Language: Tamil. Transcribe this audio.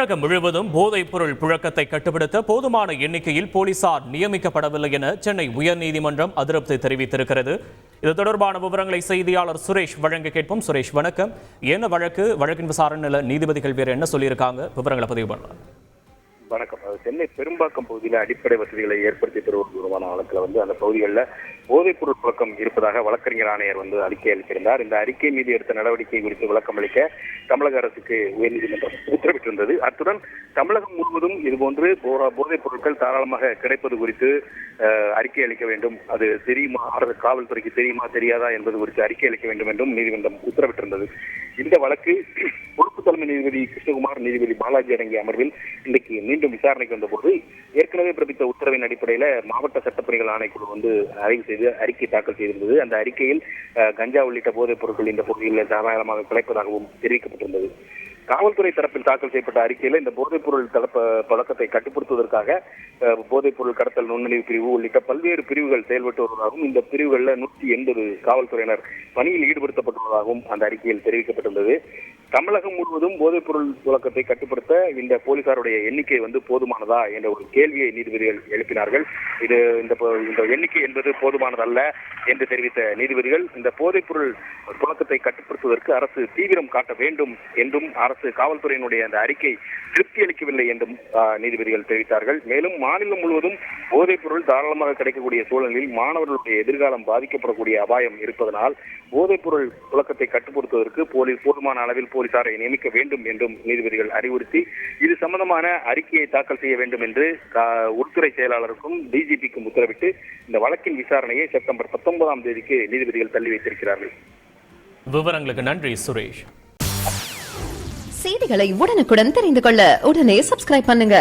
தமிழகம் முழுவதும் போதைப் பொருள் புழக்கத்தை கட்டுப்படுத்த போதுமான எண்ணிக்கையில் போலீசார் நியமிக்கப்படவில்லை என சென்னை உயர்நீதிமன்றம் அதிருப்தி தெரிவித்திருக்கிறது. இது தொடர்பான விவரங்களை செய்தியாளர் சுரேஷ் வழங்க கேட்போம். சுரேஷ், வணக்கம். என்ன வழக்கின் விசாரணையில் நீதிபதிகள் வேறு என்ன சொல்லியிருக்காங்க? விவரங்களை பதிவு பண்ணலாம். வணக்கம். சென்னை பெரும்பாக்கம் பகுதியில் அடிப்படை வசதிகளை ஏற்படுத்தி தருவதற்கான வழக்கில் அந்த பகுதிகளில் போதைப் பொருள் புழக்கம் இருப்பதாக வழக்கறிஞர் ஆணையர் அறிக்கை அளித்திருந்தார். இந்த அறிக்கை மீது எடுத்த நடவடிக்கை குறித்து விளக்கம் அளிக்க தமிழக அரசுக்கு உயர்நீதிமன்றம் உத்தரவிட்டிருந்தது. அத்துடன் தமிழகம் முழுவதும் இதுபோன்று போதைப் பொருட்கள் தாராளமாக கிடைப்பது குறித்து அறிக்கை அளிக்க வேண்டும், அது தெரியுமா, காவல்துறைக்கு தெரியுமா தெரியாதா என்பது குறித்து அறிக்கை அளிக்க வேண்டும் என்றும் நீதிமன்றம் உத்தரவிட்டிருந்தது. இந்த வழக்கு பொறுப்பு தலைமை நீதிபதி கிருஷ்ணகுமார், நீதிபதி பாலாஜி அடங்கிய அமர்வில் இன்றைக்கு மீண்டும் விசாரணைக்கு வந்தபோது ஏற்கனவே பிறப்பித்த உத்தரவின் அடிப்படையில் மாவட்ட சட்டப்பணிகள் ஆணைக்குழு ஆய்வு செய்து அறிக்கை தாக்கல் செய்திருந்தது. அந்த அறிக்கையில் கஞ்சா உள்ளிட்ட போதைப் பொருட்கள் இந்த பகுதியில் தாராளமாக கிடைப்பதாகவும் தெரிவிக்கப்பட்டிருந்தது. காவல்துறை தரப்பில் தாக்கல் செய்யப்பட்ட அறிக்கையில் இந்த போதைப் பொருள் பழக்கத்தை கட்டுப்படுத்துவதற்காக போதைப் பொருள் கடத்தல் நுண்ணறிவு பிரிவு உள்ளிட்ட பல்வேறு பிரிவுகள் செயல்பட்டு வருவதாகவும், இந்த பிரிவுகளில் 180 காவல்துறையினர் பணியில் ஈடுபடுத்தப்பட்டுள்ளதாகவும் அந்த அறிக்கையில் தெரிவிக்கப்பட்டுள்ளது. தமிழகம் முழுவதும் போதைப் பொருள் புழக்கத்தை கட்டுப்படுத்த இந்த போலீசாருடைய எண்ணிக்கை போதுமானதா என்ற ஒரு கேள்வியை நீதிபதிகள் எழுப்பினார்கள். இந்த எண்ணிக்கை என்பது போதுமானதல்ல என்று தெரிவித்த நீதிபதிகள் இந்த போதைப் பொருள் புழக்கத்தை கட்டுப்படுத்துவதற்கு அரசு தீவிரம் காட்ட வேண்டும் என்றும் அரசு காவல்துறையினுடைய அந்த அறிக்கை திருப்தி அளிக்கவில்லை என்றும் நீதிபதிகள் தெரிவித்தார்கள். மேலும் மாநிலம் முழுவதும் போதைப் பொருள் தாராளமாக கிடைக்கக்கூடிய சூழலில் மாணவர்களுடைய எதிர்காலம் பாதிக்கப்படக்கூடிய அபாயம் இருப்பதனால் போதைப் பொருள் புழக்கத்தை கட்டுப்படுத்துவதற்கு போதுமான அளவில் போலீசாரை நியமிக்க வேண்டும் என்றும் நீதிபதிகள் அறிவுறுத்தி இது சம்பந்தமான அறிக்கையை தாக்கல் செய்ய வேண்டும் என்று உள்துறை செயலாளருக்கும் டிஜிபிக்கும் உத்தரவிட்டு இந்த வழக்கின் விசாரணையை செப்டம்பர் 19ஆம் தேதிக்கு நீதிபதிகள் தள்ளி வைத்திருக்கிறார்கள். விவரங்களுக்கு நன்றி சுரேஷ். செய்திகளை உடனுக்குடன் தெரிந்து கொள்ள உடனே சப்ஸ்கிரைப் பண்ணுங்க.